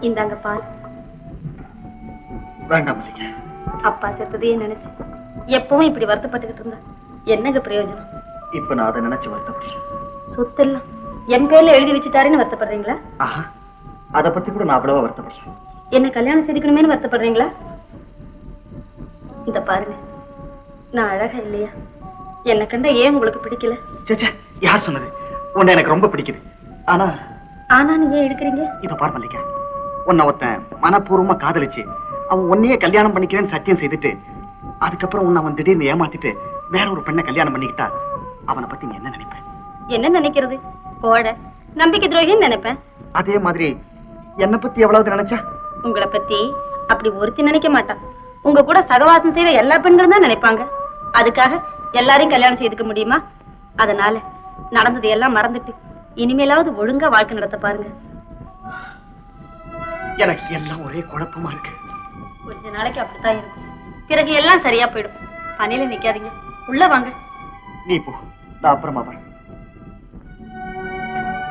இந்தாங்க பால். வேண்டாம். அப்பா செத்ததையே நினைச்சு எப்பவும் இப்படி வருத்தப்பட்டுக்கிட்டு இருந்தா என்னங்க பிரயோஜனம்? இப்ப நான் அதை நினைச்சு வருத்தப்படுறேன். சொத்தெல்லாம் என் பேர்ல எழுதி வச்சுட்டாருன்னு வருத்தப்படுறீங்களா? அதை பத்தி கூட நான் அவ்வளவா வருத்தப்படுறேன். என்ன கல்யாணம் செய்திக்கணுமே வருத்தப்படுறீங்களா? இந்த பாருங்க, நான் அழகா இல்லையா? என்ன கண்டா ஏன் உங்களுக்கு பிடிக்கல? யார் சொன்னது? உன்னை எனக்கு ரொம்ப பிடிக்குது. ஆனா நீங்க ஏன் எடுக்கிறீங்க? இத பார் மல்லிகா, உன்னை ஒருத்தன் மனப்பூர்வமா காதலிச்சு அவன் உன்னையே கல்யாணம் பண்ணிக்கிறேன்னு சத்தியம் செய்துட்டு அதுக்கப்புறம் உன்னை அவன் திடீர்னு ஏமாத்திட்டு வேற ஒரு பெண்ணை கல்யாணம் பண்ணிக்கிட்டா அவனை பத்தி நீ என்ன நினைப்ப? என்ன நினைக்கிறது? கோட நம்பிக்கை துரோகின்னு நினைப்பேன். அதே மாதிரி என்ன பத்தி எவ்வளவு நினைச்சா? உங்களை பத்தி அப்படி ஒருத்தி நினைக்க மாட்டான். உங்க கூட சகவாசம் செய்யற எல்லா பெண்களும் தான் நினைப்பாங்க. அதுக்காக எல்லாரையும் கல்யாணம் செய்துக்க முடியுமா? அதனால நடந்தது எல்லாம் மறந்துட்டு இனிமேலாவது ஒழுங்கா வாழ்க்கை நடத்த பாருங்க. எனக்கு எல்லாம் ஒரே குழப்பமா இருக்கு. கொஞ்ச நாளைக்கு அப்படித்தான் இருக்கும். பிறகு எல்லாம் சரியா போயிடும். பணியில நிக்காதீங்க, உள்ள வாங்க. நீ போ, நான் அப்புறமா வரேன்.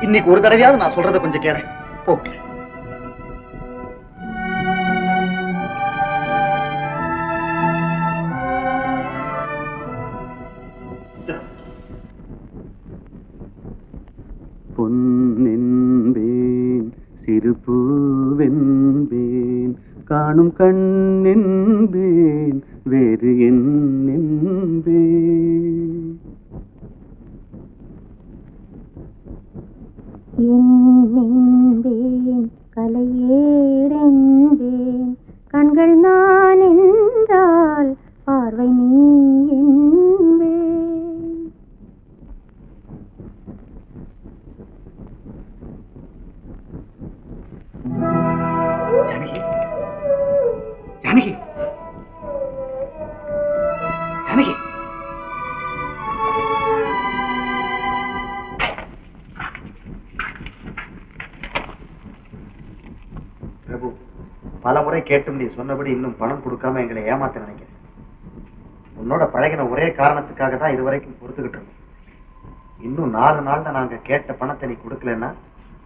இன்னைக்கு ஒரு தடவையாவது நான் சொல்றத கொஞ்சம் கேளு. போ. பொன்னென்பேன் சிறுபூவென்பேன் காணும் கண்ணென்பேன் வேறு என்னென்பேன். என்னென்பேன் கலையேடென்பேன் கண்கள் நான் என்றால் பார்வை நீ என்பேன். ஜானகி, ஜானகி, பிரபு, பல முறை கேட்டும் நீ சொன்னபடி இன்னும் பணம் கொடுக்காம எங்களை ஏமாத்த நினைக்கிறேன். உன்னோட பழகின ஒரே காரணத்துக்காக தான் இதுவரைக்கும் பொறுத்துக்கிட்டு இருக்கோம். இன்னும் 4 நாள்ல நாங்க கேட்ட பணத்தை நீ கொடுக்கலன்னா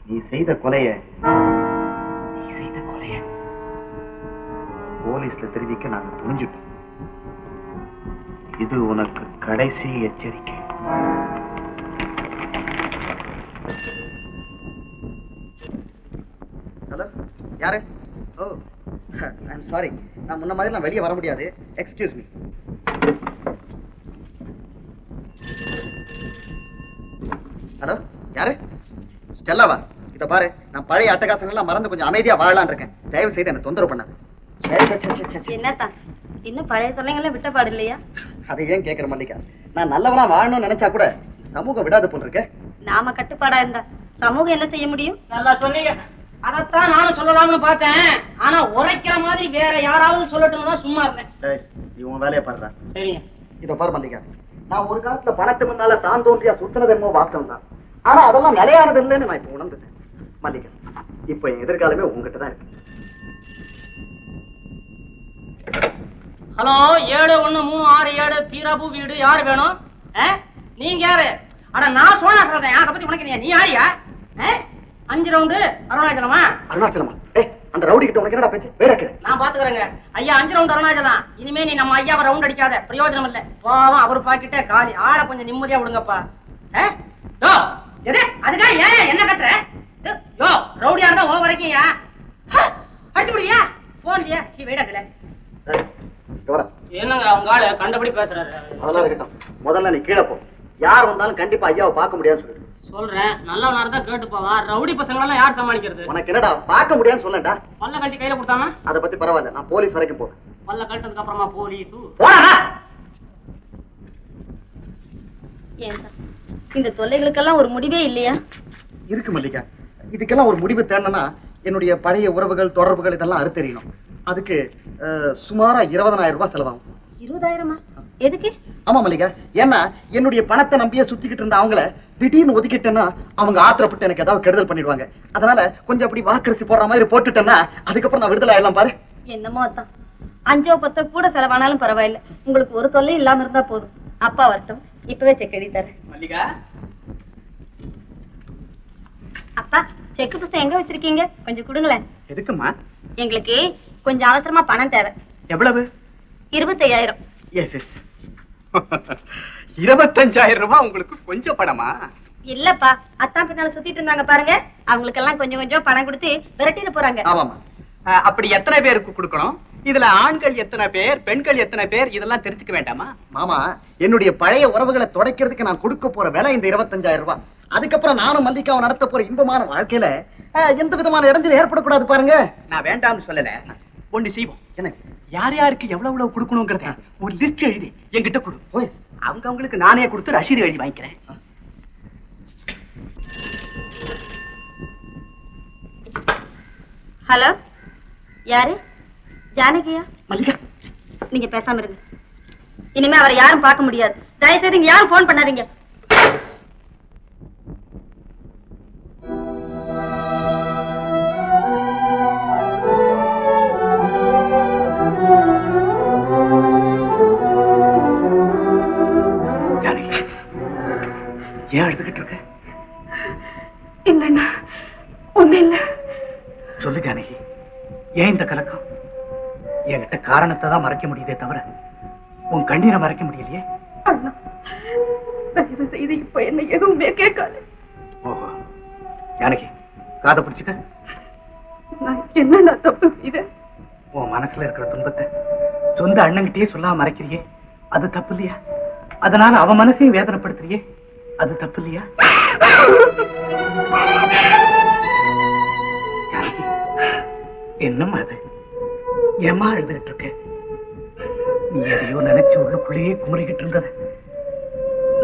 நீ செய்த கொலைய போலீஸ்ல தெரிவிக்க நாங்க துணிஞ்சிட்டோம். இது உனக்கு கடைசி எச்சரிக்கை. ஹலோ, யாரு? ஓ, ஐம் சாரி, நான் முன்ன மாதிரி வெளியே வர முடியாது. Excuse me. ஹலோ, யாரு? ஸ்டெல்லாவா? இத பாரு, நான் பழைய அட்டகாசங்கள்லாம் மறந்து கொஞ்சம் அமைதியா வாழலான் இருக்கேன். தயவு செய்து என்ன தொந்தரவு பண்ணாத. என்னத்தான் இன்னும் பழைய சொல்லைங்கெல்லாம் விட்ட பாடு இல்லையா? அதை ஏன் கேக்குற மல்லிகா? நான் நல்லவனா வாழணும்னு நினைச்சா கூட சமூகம் விடாது போல் இருக்க. நாம கட்டுப்பாடா இருந்தா சமூகம் என்ன செய்ய முடியும்? நல்லா சொன்னீங்க. அதத்தான் நானும் சொல்லலாம்னு பார்த்தேன். ஆனா உரைக்கிற மாதிரி வேற யாராவது சொல்லட்டும்னு தான் சும்மா இருந்தேன். நீ உன் வேலையை பாருடா. சரிங்க. இத பாரு மல்லிகா, நான் ஒரு காலத்துல பணத்து முன்னால தான் தோன்றியா சுத்தினது என்னமோ வாஸ்தவம் தான். ஆனா அதெல்லாம் நிலையானது இல்லைன்னு நான் இப்ப உணர்ந்துட்டேன். மல்லிகா, இப்ப என் எதிர்காலமே உங்ககிட்ட தான் இருக்கு. ஹலோ, 7136 பீராபு வீடு. யாரு வேணும்? நீங்க யாரு? அட நான் சோனா சொல்றேன். அதை பத்தி உனக்கு நீ யாரியா? 5 ரவுண்டு அருணாச்சலமா? அருணாச்சலமா? அந்த ரவுடி கிட்ட உனக்கு என்னடா பேச்சு? வேடக்கு நான் பாத்துக்கிறேங்க. ஐயா 5 ரவுண்டு அருணாச்சலம். இனிமே நீ நம்ம ஐயாவை ரவுண்ட் அடிக்காத, பிரயோஜனம் இல்ல. பாவம், அவர் பாக்கிட்டே காலி. ஆளை கொஞ்சம் நிம்மதியா விடுங்கப்பா. அதுக்காக ஏன் என்ன கத்துற? யோ, ரவுடியா இருந்தா உன் வரைக்கும் அடிச்சு முடியா? போன்லையா? வேடக்கல என்னங்க அவங்க ஆளு கண்டபடி பேசுறாரு. அதெல்லாம் இருக்கட்டும், முதல்ல நீ கீழே போ. யார் வந்தாலும் கண்டிப்பா ஐயாவை பார்க்க முடியாதுன்னு சொல்லிட்டு சொல்றேன். நல்லவனா இருந்தா கேட்டு போவான். ரவுடி பசங்க எல்லாம் யார் சமாளிக்கிறது? உனக்கு என்னடா பார்க்க முடியாதுன்னு சொல்லண்டா. பல்ல கட்டி கையில கொடுத்தாம அதை பத்தி பரவாயில்ல, நான் போலீஸ் வரைக்கும் போறேன். பல்ல கட்டதுக்கு அப்புறமா போலீஸ் ஏன் இந்த தொல்லைகளுக்கெல்லாம் ஒரு முடிவே இல்லையா? இருக்கு மல்லிகா, இதுக்கெல்லாம் ஒரு முடிவு தேடணும்னா என்னுடைய பழைய உறவுகள் தொடர்புகள் இதெல்லாம் அறுத்தறியணும். அதுக்கு சுமாரா 20,000 ரூபாய் செலவாகும். 20,000? எதுக்கு? ஆமா மல்லிகா, ஏன்னா என்னுடைய பணத்தை நம்பியே சுத்திக்கிட்டு இருந்த அவங்கள திடீர்னு ஒதுக்கிட்டேன்னா அவங்க ஆத்திரப்பட்டு எனக்கு ஏதாவது கெடுதல் பண்ணிடுவாங்க. அதனால கொஞ்சம் அப்படி வாக்கரிசி போடுற மாதிரி போட்டுட்டேன்னா அதுக்கப்புறம் நான் விடுதலை ஆயிடலாம் பாரு. என்னமோ அதான், 5 10 கூட செலவானாலும் பரவாயில்ல, உங்களுக்கு ஒரு தொல்லை இல்லாம இருந்தா போதும். அப்பா வரட்டும், இப்பவே செக் எழுதி தரேன். மல்லிகா, அப்பா, செக் புத்தகம் எங்க வச்சிருக்கீங்க? கொஞ்சம் கொடுங்களேன். எதுக்குமா? எங்களுக்கு கொஞ்சம் அவசரமா பணம் தேவை. எவ்வளவு? 25,000. S S. 25,000 ரூபாய் உங்களுக்கு கொஞ்சம் பணமா? இல்லப்பா, அத்தான் பின்னால சுத்திட்டு இருந்தாங்க பாருங்க, அவங்களுக்கு எல்லாம் கொஞ்சம் கொஞ்சம் பணம் கொடுத்து விரட்டிட்டு போறாங்க. ஆமாமா. அப்படி எத்தனை பேருக்கு கொடுக்கணும்? இதுல ஆண்கள் எத்தனை பேர், பெண்கள் எத்தனை பேர், இதெல்லாம் தெரிஞ்சுக்க வேண்டாமா? மாமா, என்னுடைய பழைய உறவுகளை துடைக்கிறதுக்கு நான் கொடுக்க போற விலை இந்த 25,000 ரூபாய். அதுக்கப்புறம் நானும் மல்லிகாவும் நடத்த போற இன்பமான வாழ்க்கையில எந்த விதமான இடைஞ்சல் ஏற்படக்கூடாது பாருங்க. நான் வேண்டாம்னு சொல்லல. ஒண்ணு செய்வோம். என்ன? யார் யாருக்கு எவ்வளவு கொடுக்கணுங்கிறத ஒரு லிஸ்ட் எழுதி என்கிட்ட கொடு. அவங்களுக்கு நானே கொடுத்து ரசீது எழுதி வாங்கிக்கிறேன். ஹலோ, யாரு? ஜானகியா? மல்லிகா, நீங்க பேசாம இருங்க. இனிமே அவரை யாரும் பார்க்க முடியாது. தயவு செய்து இங்க யாரும் போன் பண்ணாதீங்க. ஜானகி, ஏன் அழுதுகிட்டு இருக்க? இல்லண்ணா, ஒண்ணு இல்ல. சொல்லு ஜானகி, ஏன் இந்த கலக்கம்? என்கிட்ட காரணத்தை தான் மறைக்க முடியுதே தவிர உன் கண்ணீரை மறைக்க முடியலையே. அண்ணா, தயவு செய்து இப்ப என்ன எதுவுமே கேட்காது. ஓஹோ, ஜானகி காதை பிடிச்சுக்க. நான் என்ன தப்பு செய்தேன்? உன் மனசுல இருக்கிற துன்பத்தை சொந்த அண்ணன்கிட்டயே சொல்லாம மறைக்கிறியே, அது தப்பு இல்லையா? அதனால அவன் மனசையும் வேதனைப்படுத்துறியே, அது தப்பு இல்லையா? ஜானகி, என்னம்மா அது? ஏமா எழுதுகிட்டு இருக்க? நீ எதையோ நினைச்சு உள்ளுக்குள்ளேயே குமரிக்கிட்டு இருந்தத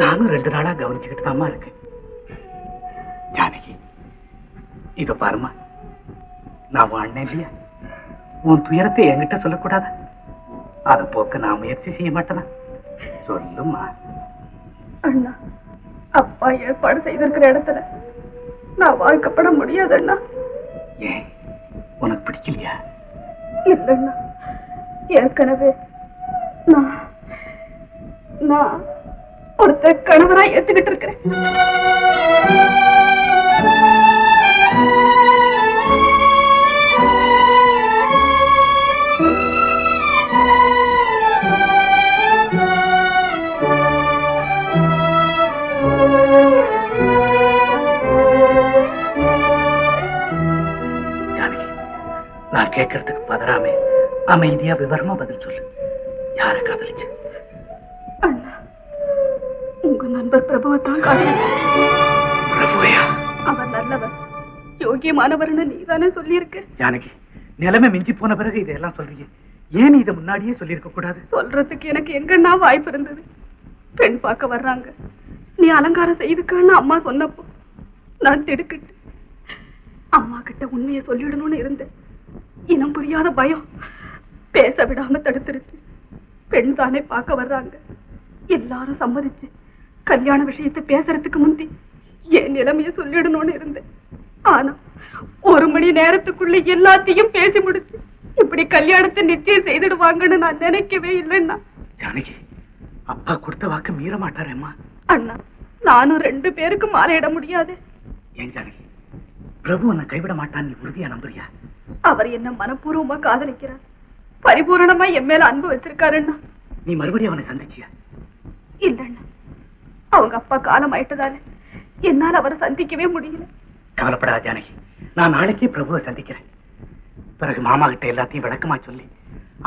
நானும் 2 நாளா கவனிச்சுக்கிட்டு தாமா இருக்கேன். ஜானகி, இதோ பாருமா, நான் உன் அண்ணன் இல்லையா? உன் துயரத்தை என்கிட்ட சொல்லக்கூடாத? அதை போக்க நான் முயற்சி செய்ய மாட்டேனா? சொல்லுமா. அண்ணா, அப்பா ஏற்பாடு செய்திருக்கிற இடத்துல நான் வாழ்க்கப்பட முடியாது அண்ணா. ஏன், உனக்கு பிடிக்கலையா? இல்லண்ணா, ஏற்கனவே நான் ஒருத்தர் கணவரா ஏத்துக்கிட்டு இருக்கிறேன். ஜானகி, நான் கேட்கறதுக்கு பதறாம அமைதியா விவரமா பதில் சொல்லு. யாரை காதலிச்சு? அண்ணா, உங்க நண்பர் பிரபுவை தான் காதலிச்சு. பிரபுவையா? அவர் நல்லவர், யோகியமானவர்னு நீதானே சொல்லியிருக்க. ஜானகி, நிலைமை மிஞ்சி போன பிறகு இதெல்லாம் சொல்றீங்க. ஏன் இதை முன்னாடியே சொல்லியிருக்க கூடாது? சொல்றதுக்கு எனக்கு எங்கன்னா வாய்ப்பு இருந்தது. பெண் பார்க்க வர்றாங்க, நீ அலங்காரம் செய்துக்கான்னு அம்மா சொன்னப்போ நான் திடுக்கிட்டு அம்மா கிட்ட உண்மையை சொல்லிடணும்னு இருந்தேன். இனம் புரியாத பயம் பேச விடாம தடுத்துருச்சு. பெண் தானே பார்க்க வர்றாங்க, எல்லாரும் சம்மதிச்சு கல்யாண விஷயத்தை பேசுறதுக்கு முந்தி என் நிலைமைய சொல்லிடணும்னு இருந்தேன். ஆனா 1 மணி நேரத்துக்குள்ள எல்லாத்தையும் பேசி முடிச்சு இப்படி கல்யாணத்தை நிச்சயம் செய்திடுவாங்கன்னு நான் நினைக்கவே இல்லைன்னா. ஜானகி, அப்பா கொடுத்த வாக்கு மீற மாட்டாரேம்மா. அண்ணா, நானும் 2 பேருக்கு மாலையிட முடியாது. ஏன் ஜானகி, பிரபு உன்னை கைவிட மாட்டான், நீ உறுதியா நம்புறியா? அவர் என்ன மனப்பூர்வமா காதலிக்கிறார், பரிபூரணமா என் மேல அன்பு வச்சிருக்காருன்னா. நீ மறுபடியும் அவனை சந்திச்சியா? இல்லண்ணா, அவங்க அப்பா காலம் ஆயிட்டதால என்னால அவரை சந்திக்கவே முடியல. கவலைப்படாத ஜானகி, நான் நாளைக்கே பிரபுவை சந்திக்கிறேன். பிறகு மாமா கிட்ட எல்லாத்தையும் விளக்கமா சொல்லி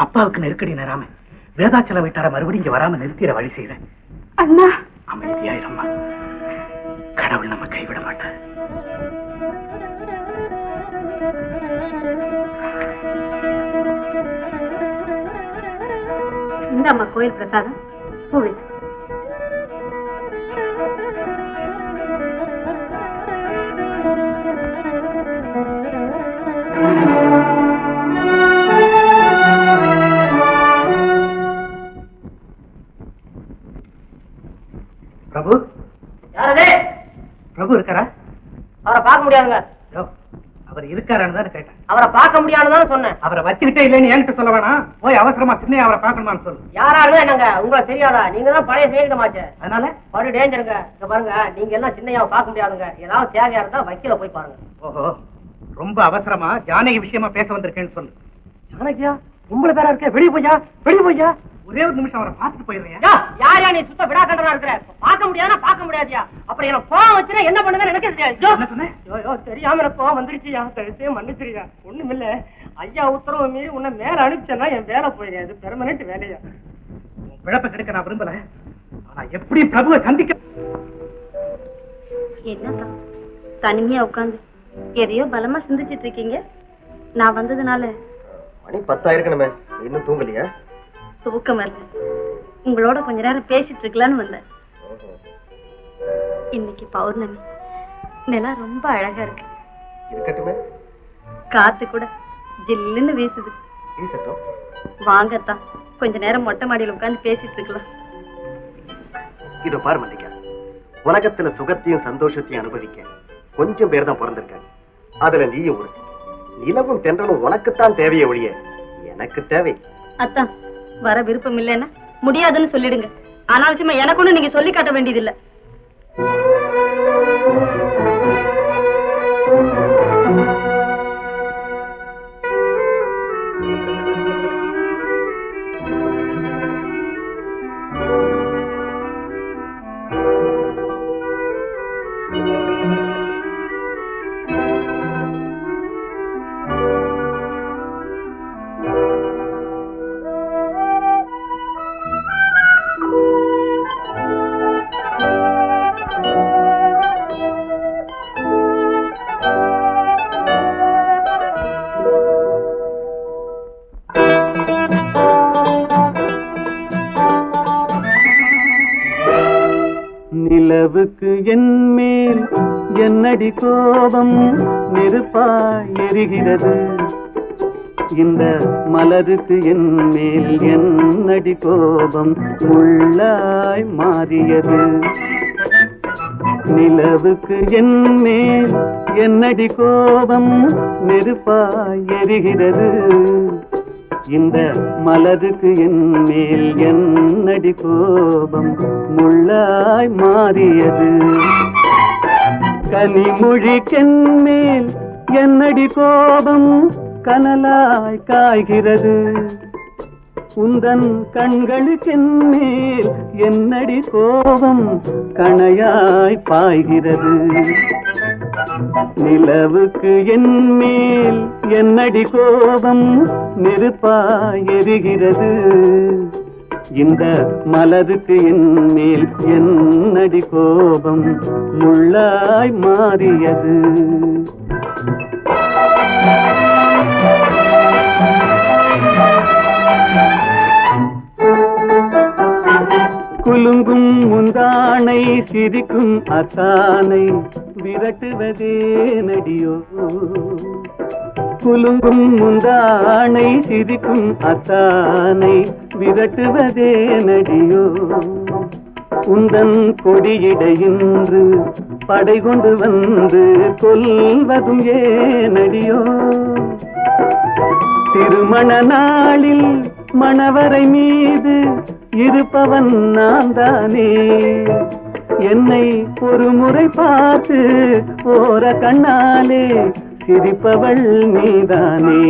அப்பாவுக்கு நெருக்கடி நேராம வேதாச்சல வீட்டார மறுபடியும் இங்க வராம நிறுத்திட வழி செய்யறேன். அண்ணா, அமைதியாயிரம்மா, கடவுள் நம்ம கைவிட மாட்டார். இந்த அம்மா கோயில் பிரசாதம் பூ வச்சு. பிரபு யாரதே? பிரபு இருக்காரா? அவரை பார்க்க முடியாதுங்க. அவர் இருக்காரான்னு தான் கேட்டேன். அவரை பார்க்க முடியாதுன்னு சொன்னேன். அவரை வச்சுக்கிட்டே இல்லைன்னு என்கிட்ட சொல்ல வேணாம். போய் அவசரமா சின்ன அவரை பார்க்கணுமான்னு சொல்லு. யாராலும் என்னங்க உங்களுக்கு தெரியாதா? நீங்க தான் பழைய சேகமாச்சு. அதனால படு டேஞ்சருங்க. இங்க பாருங்க, நீங்க எல்லாம் சின்னையாவை பார்க்க முடியாதுங்க. ஏதாவது தேவையா இருந்தா வக்கீல போய் பாருங்க. ஓஹோ, ரொம்ப அவசரமா ஜானகி விஷயமா பேச வந்திருக்கேன்னு சொல்லு. ஜானகியா? உங்களை பேரா இருக்க? வெளியே போய்யா, வெளியே போய்யா. ஒரே ஒரு நிமிஷம் அவரை பார்த்துட்டு போயிடுறேன். யாரையா நீ சுத்த விடா கண்டனா இருக்கிற? பார்க்க முடியாதுன்னா பார்க்க முடியாதியா? அப்புறம் எனக்கு கோவம் வச்சுன்னா என்ன பண்ணுவேன்னு எனக்கு தெரியாது. தெரியாம எனக்கு கோவம் வந்துருச்சுயா. தயவுசே மன்னிச்சிரியா. ஒண்ணுமில்ல, ஐயா உத்தரவு மீறி உன்னை மேல அனுப்பிச்சேன்னா என் வேலை போயிருக்கேன். இது பெர்மனன்ட் வேலையா. விழப்ப கெடுக்க நான் விரும்பல. ஆனா எப்படி பிரபுவை சந்திக்க? என்னதான் தனிமையா உட்காந்து எதையோ பலமா சிந்திச்சிட்டு இருக்கீங்க. நான் வந்ததுனால மணி 10 ஆயிருக்கணுமே, இன்னும் தூங்கலையா? தூக்கம் வரல. உங்களோட கொஞ்ச நேரம் பேசிட்டு இருக்கலான்னு வந்தேன். இன்னைக்கு பௌர்ணமி, நிலா ரொம்ப அழகா இருக்கு. இருக்கட்டுமே, காத்து கூட ஜில்லுன்னு வீசுது. வீசட்டும். வாங்கத்தான் கொஞ்ச நேரம் மொட்டை மாடியில உட்காந்து பேசிட்டு இருக்கலாம். இதோ பாரு மல்லிகா, உலகத்துல சுகத்தையும் சந்தோஷத்தையும் அனுபவிக்க கொஞ்சம் பேர் தான் பிறந்திருக்காங்க. அதுல நீயும் ஒரு நிலவும் தென்றலும் உனக்குத்தான் தேவையே ஒழிய எனக்கு தேவை. அத்தான் வர விருப்பம் இல்லைன்னா முடியாதுன்னு சொல்லிடுங்க. அனாவசியமா எனக்கு ஒண்ணு நீங்க சொல்லி காட்ட வேண்டியதில்லை. நிலவுக்கு என் மேல் என்னடி கோபம் நெருப்பாய் எரிகிறது. இந்த மலருக்கு என் மேல் என்னடி கோபம் முள்ளாய் மாறியது. நிலவுக்கு என் மேல் என்னடி கோபம் நெருப்பாய் எரிகிறது. இந்த மலருக்கு என் மேல் என்னடி கோபம் முள்ளாய் மாறியது. கனிமொழிக்கென் மேல் என்னடி கோபம் கனலாய் காய்கிறது. உந்தன் கண்களுக்கென் மேல் என்னடி கோபம் கணையாய் பாய்கிறது. நிலவுக்கு என் மேல் என்னடி கோபம் நெருப்பாய் எரிகிறது. இந்த மலருக்கு என் மேல் என்னடி கோபம் முள்ளாய் மாறியது. குலுங்கும் முந்தானை சிரிக்கும் அத்தானை விரட்டுவதே நடியோ. குலுங்கும் முந்தானை சிரிக்கும் அத்தானை விரட்டுவதே நடியோ. உந்தன் கொடியிடையின்று படை கொண்டு வந்து கொல்வதும் ஏனடியோ. திருமண நாளில் மணவரை மீது இருப்பவன் நான் தானே. என்னை ஒரு முறை பார்த்து ஓர கண்ணாலே சிரிப்பவள் நீதானே.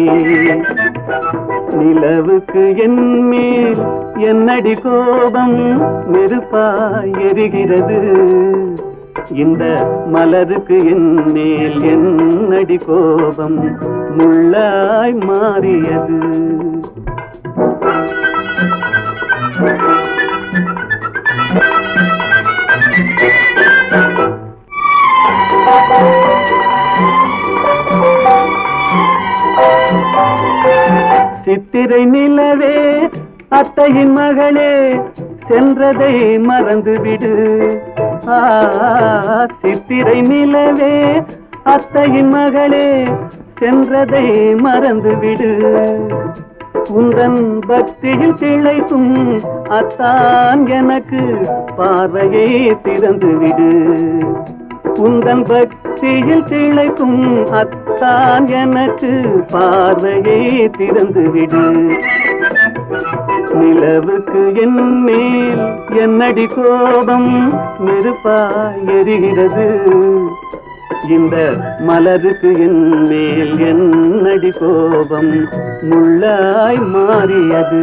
நிலவுக்கு என் மேல் என்னடி கோபம் நெருப்பாய் எரிகிறது. இந்த மலருக்கு என் மேல் என்னடி கோபம் முள்ளாய் மாறியது. சித்திரை நிலவே அத்தையின் மகளே சென்றதை மறந்துவிடு. சித்திரை நிலவே அத்தையின் மகளே சென்றதை மறந்துவிடு. உந்தன் பக்தியில் திளைக்கும் அத்தான் எனக்கு பார்வையை திறந்துவிடு. உந்தன் பக்தியில் திளைக்கும் அத்தான் எனக்கு பார்வையை திறந்து விடு. நிலவுக்கு என் மேல் என்னடி கோபம் நெருப்பாய் எரிகிறது. இந்த மலருக்கு என் மேல் என்னடி கோபம் முள்ளாய் மாறியது.